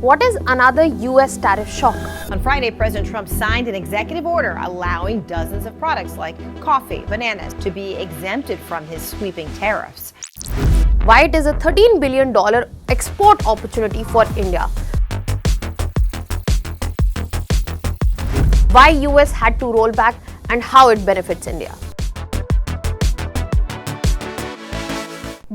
what is another US tariff shock? On Friday, President Trump signed an executive order allowing dozens of products like coffee, bananas to be exempted from his sweeping tariffs. Why it is a $13 billion export opportunity for India? Why US had to roll back and how it benefits India?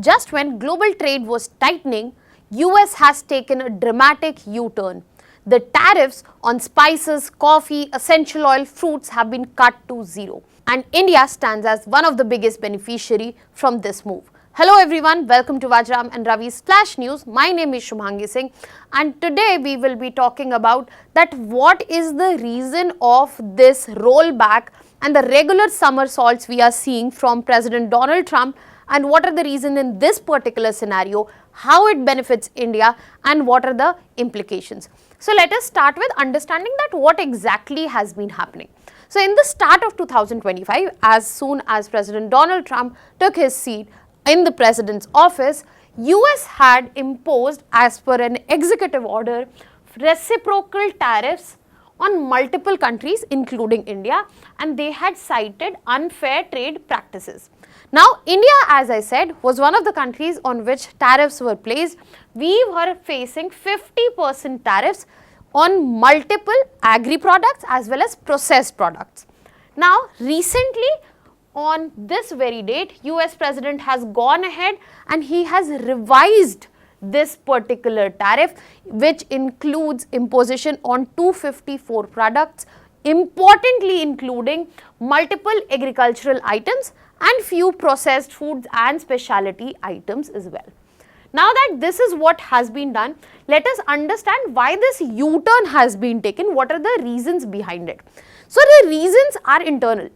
Just when global trade was tightening, US has taken a dramatic U-turn. The tariffs on spices, coffee, essential oil, fruits have been cut to zero. And India stands as one of the biggest beneficiaries from this move. Hello everyone, welcome to Vajiram and Ravi's Flash News. My name is Shubhangi Singh and today we will be talking about that what is the reason of this rollback and the regular somersaults we are seeing from President Donald Trump, and what are the reasons in this particular scenario, how it benefits India and what are the implications. So let us start with understanding that what exactly has been happening. So in the start of 2025, as soon as President Donald Trump took his seat in the president's office, US had imposed, as per an executive order, reciprocal tariffs on multiple countries including India, and they had cited unfair trade practices. Now, India, as I said, was one of the countries on which tariffs were placed. We were facing 50% tariffs on multiple agri products as well as processed products. Now, recently, on this very date, US President has gone ahead and he has revised this particular tariff, which includes imposition on 254 products, importantly including multiple agricultural items and few processed foods and specialty items as well. Now that this is what has been done, let us understand why this U-turn has been taken, what are the reasons behind it. So the reasons are internal.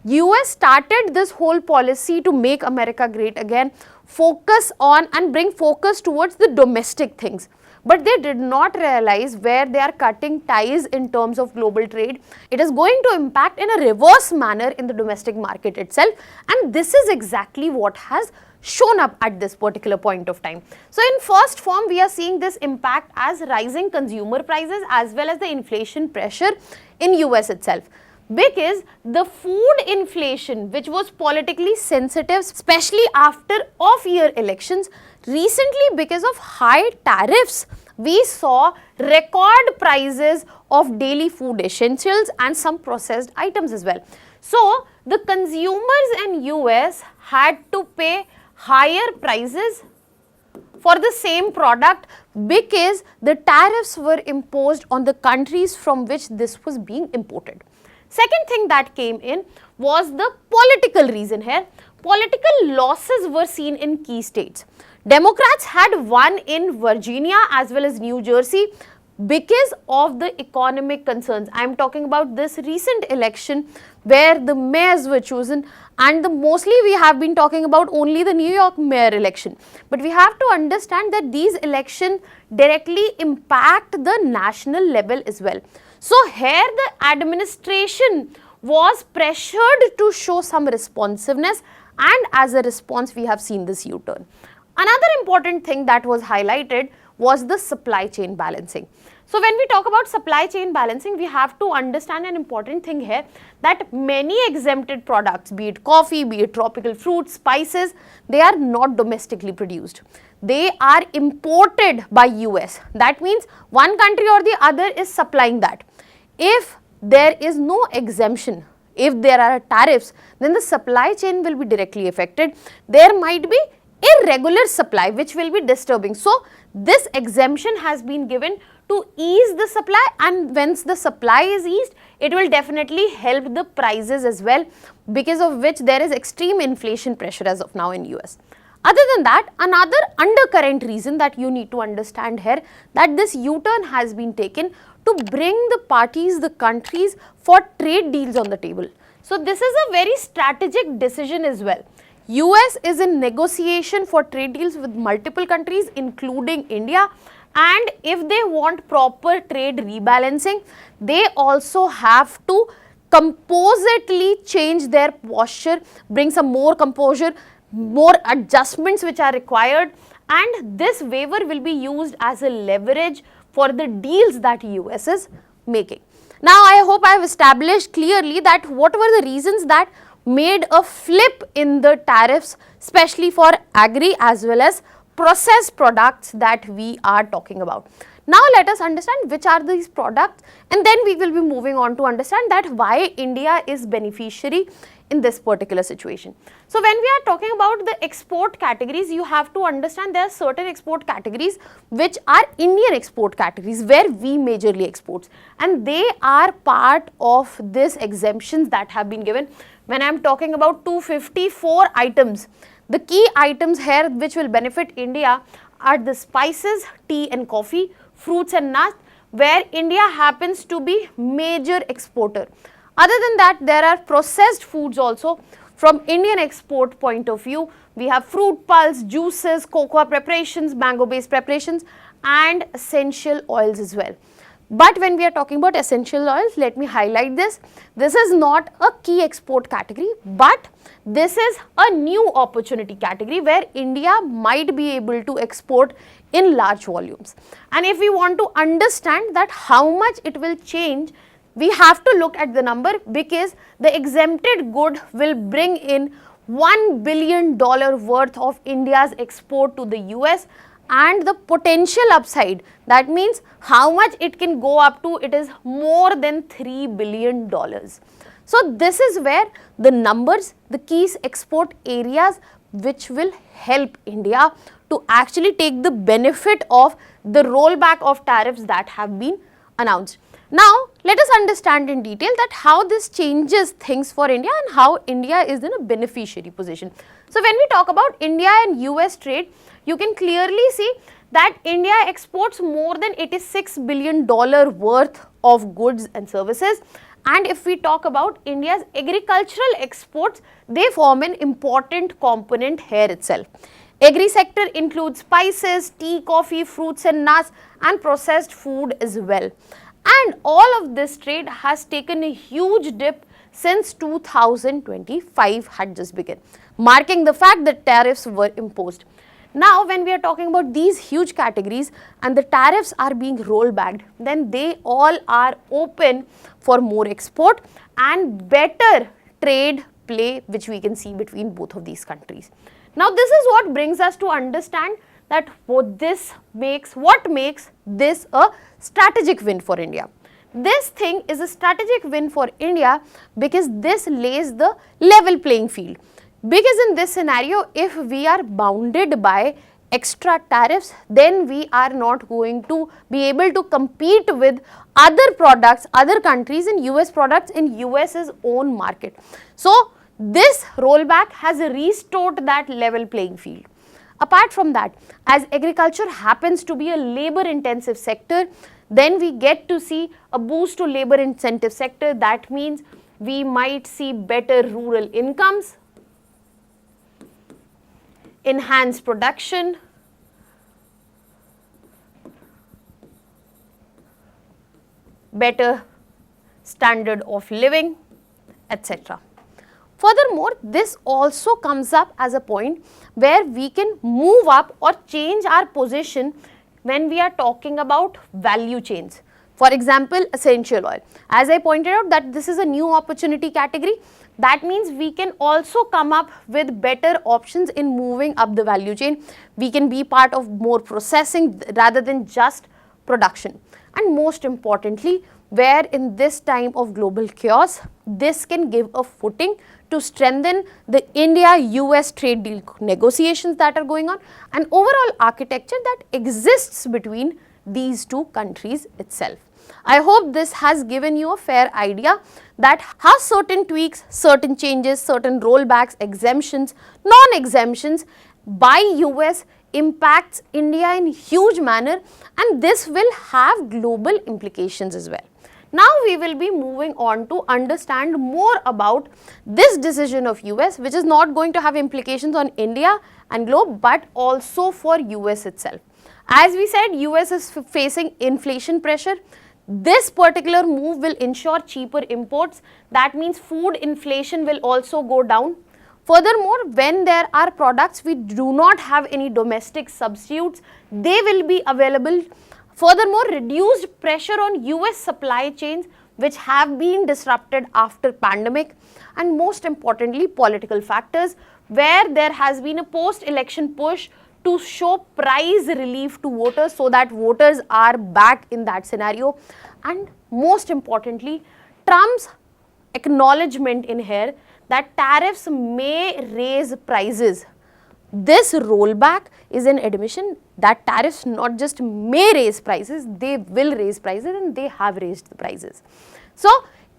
US started this whole policy to make America great again, focus on and bring focus towards the domestic things. But they did not realize where they are cutting ties in terms of global trade. It is going to impact in a reverse manner in the domestic market itself, and this is exactly what has shown up at this particular point of time. So in first form, we are seeing this impact as rising consumer prices as well as the inflation pressure in US itself. Because the food inflation, which was politically sensitive, especially after off-year elections, recently because of high tariffs, we saw record prices of daily food essentials and some processed items as well. So, the consumers in US had to pay higher prices for the same product because the tariffs were imposed on the countries from which this was being imported. Second thing that came in was the political reason here. Political losses were seen in key states. Democrats had won in Virginia as well as New Jersey because of the economic concerns. I am talking about this recent election where the mayors were chosen, and mostly we have been talking about only the New York mayor election. But we have to understand that these elections directly impact the national level as well. So here the administration was pressured to show some responsiveness, and as a response we have seen this U-turn. Another important thing that was highlighted was the supply chain balancing. So when we talk about supply chain balancing, we have to understand an important thing here, that many exempted products, be it coffee, be it tropical fruits, spices, they are not domestically produced. They are imported by US. That means one country or the other is supplying that. If there is no exemption, if there are tariffs, then the supply chain will be directly affected. There might be irregular supply which will be disturbing. So this exemption has been given to ease the supply, and once the supply is eased, it will definitely help the prices as well, because of which there is extreme inflation pressure as of now in US. Other than that, another undercurrent reason that you need to understand here, that this U-turn has been taken to bring the parties, the countries for trade deals on the table. So this is a very strategic decision as well. US is in negotiation for trade deals with multiple countries including India, and if they want proper trade rebalancing, they also have to composedly change their posture, bring some more composure, more adjustments which are required, and this waiver will be used as a leverage for the deals that US is making. Now, I hope I have established clearly that what were the reasons that made a flip in the tariffs, especially for agri as well as processed products that we are talking about. Now, let us understand which are these products, and then we will be moving on to understand that why India is beneficiary in this particular situation. So, when we are talking about the export categories, you have to understand there are certain export categories which are Indian export categories where we majorly exports, and they are part of this exemptions that have been given. When I am talking about 254 items, the key items here which will benefit India are the spices, tea and coffee, fruits and nuts, where India happens to be major exporter. Other than that, there are processed foods also. From Indian export point of view, we have fruit pulps, juices, cocoa preparations, mango based preparations and essential oils as well. But when we are talking about essential oils, let me highlight this. This is not a key export category, but this is a new opportunity category where India might be able to export in large volumes. And if we want to understand that how much it will change, we have to look at the number, because the exempted good will bring in $1 billion worth of India's export to the US, and the potential upside, that means how much it can go up to, it is more than $3 billion. So, this is where the numbers, the key export areas which will help India to actually take the benefit of the rollback of tariffs that have been announced. Now, let us understand in detail that how this changes things for India and how India is in a beneficiary position. So, when we talk about India and US trade, you can clearly see that India exports more than $86 billion worth of goods and services. And if we talk about India's agricultural exports, they form an important component here itself. Agri sector includes spices, tea, coffee, fruits and nuts and processed food as well. And all of this trade has taken a huge dip since 2025 had just begun, marking the fact that tariffs were imposed. Now, when we are talking about these huge categories and the tariffs are being rolled back, then they all are open for more export and better trade play which we can see between both of these countries. Now, this is what brings us to understand that what makes this a strategic win for India. This thing is a strategic win for India because this lays the level playing field. Because in this scenario, if we are bounded by extra tariffs, then we are not going to be able to compete with other products, other countries and US products in US's own market. So, this rollback has restored that level playing field. Apart from that, as agriculture happens to be a labor intensive sector, then we get to see a boost to labor incentive sector. That means we might see better rural incomes, enhanced production, better standard of living, etc. Furthermore, this also comes up as a point where we can move up or change our position when we are talking about value chains. For example, essential oil. As I pointed out that this is a new opportunity category, that means we can also come up with better options in moving up the value chain. We can be part of more processing rather than just production. And most importantly, where in this time of global chaos, this can give a footing to strengthen the India-US trade deal negotiations that are going on and overall architecture that exists between these two countries itself. I hope this has given you a fair idea that how certain tweaks, certain changes, certain rollbacks, exemptions, non-exemptions by US impacts India in huge manner, and this will have global implications as well. Now we will be moving on to understand more about this decision of US, which is not going to have implications on India and globe but also for US itself. As we said, US is facing inflation pressure. This particular move will ensure cheaper imports. That means food inflation will also go down. Furthermore, when there are products we do not have any domestic substitutes, they will be available Furthermore, reduced pressure on US supply chains which have been disrupted after pandemic, and most importantly, political factors where there has been a post-election push to show price relief to voters so that voters are back in that scenario, and most importantly, Trump's acknowledgement in here that tariffs may raise prices. This rollback is an admission that tariffs not just may raise prices, they will raise prices, and they have raised the prices. So,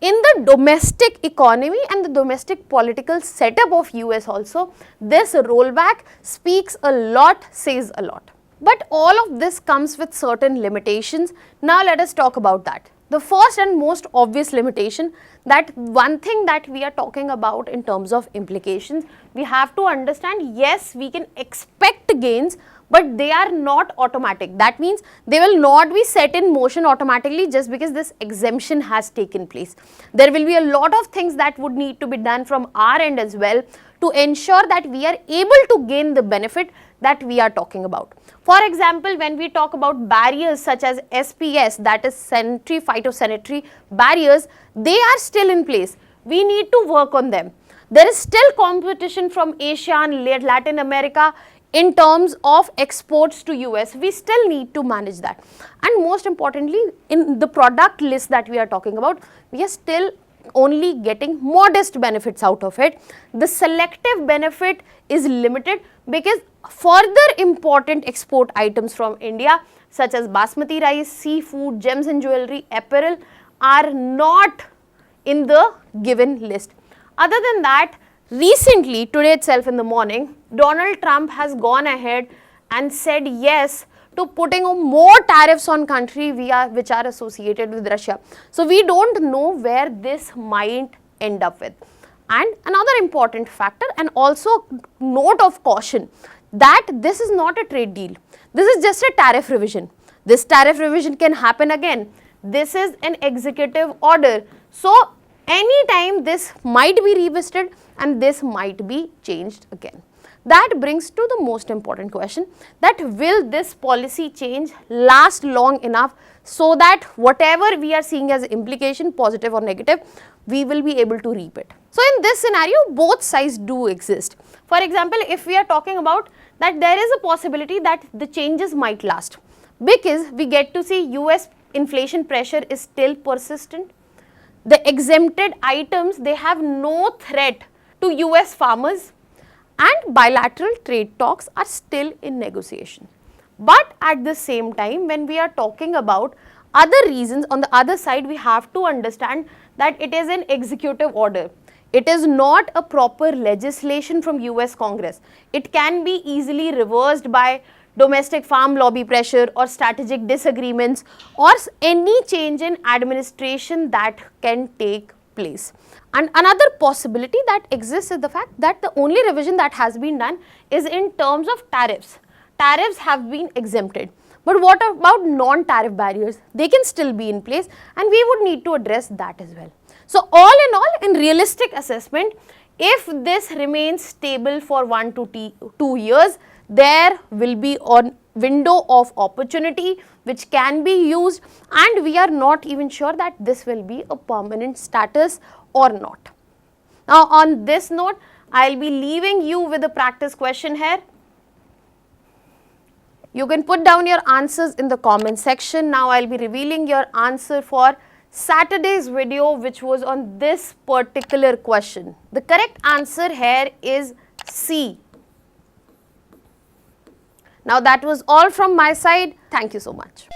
in the domestic economy and the domestic political setup of US also, this rollback speaks a lot, says a lot. But all of this comes with certain limitations. Now let us talk about that. The first and most obvious limitation, that one thing that we are talking about in terms of implications, we have to understand, yes, we can expect gains, but they are not automatic. That means they will not be set in motion automatically just because this exemption has taken place. There will be a lot of things that would need to be done from our end as well to ensure that we are able to gain the benefit that we are talking about. For example, when we talk about barriers such as SPS, that is sanitary phytosanitary barriers, they are still in place. We need to work on them. There is still competition from Asia and Latin America in terms of exports to US. We still need to manage that. And most importantly, in the product list that we are talking about, we are still only getting modest benefits out of it. The selective benefit is limited because further important export items from India such as basmati rice, seafood, gems and jewelry, apparel are not in the given list. Other than that, recently, today itself in the morning, Donald Trump has gone ahead and said yes to putting more tariffs on countries which are associated with Russia. So, we don't know where this might end up with. And another important factor, and also note of caution, that this is not a trade deal. This is just a tariff revision. This tariff revision can happen again. This is an executive order. So, anytime this might be revisited and this might be changed again. That brings to the most important question, that will this policy change last long enough so that whatever we are seeing as implication, positive or negative, we will be able to reap it. So, in this scenario, both sides do exist. For example, if we are talking about that there is a possibility that the changes might last because we get to see US inflation pressure is still persistent. The exempted items, they have no threat to US farmers, and bilateral trade talks are still in negotiation. But at the same time, when we are talking about other reasons, on the other side, we have to understand that it is an executive order. It is not a proper legislation from US Congress. It can be easily reversed by domestic farm lobby pressure or strategic disagreements or any change in administration that can take place. And another possibility that exists is the fact that the only revision that has been done is in terms of tariffs. Tariffs have been exempted. But what about non-tariff barriers? They can still be in place, and we would need to address that as well. So, all in all, in realistic assessment, if this remains stable for 1 to 2 years, there will be a window of opportunity which can be used, and we are not even sure that this will be a permanent status or not. Now, on this note, I will be leaving you with a practice question here. You can put down your answers in the comment section. Now, I will be revealing your answer for Saturday's video, which was on this particular question. The correct answer here is C. Now, that was all from my side. Thank you so much.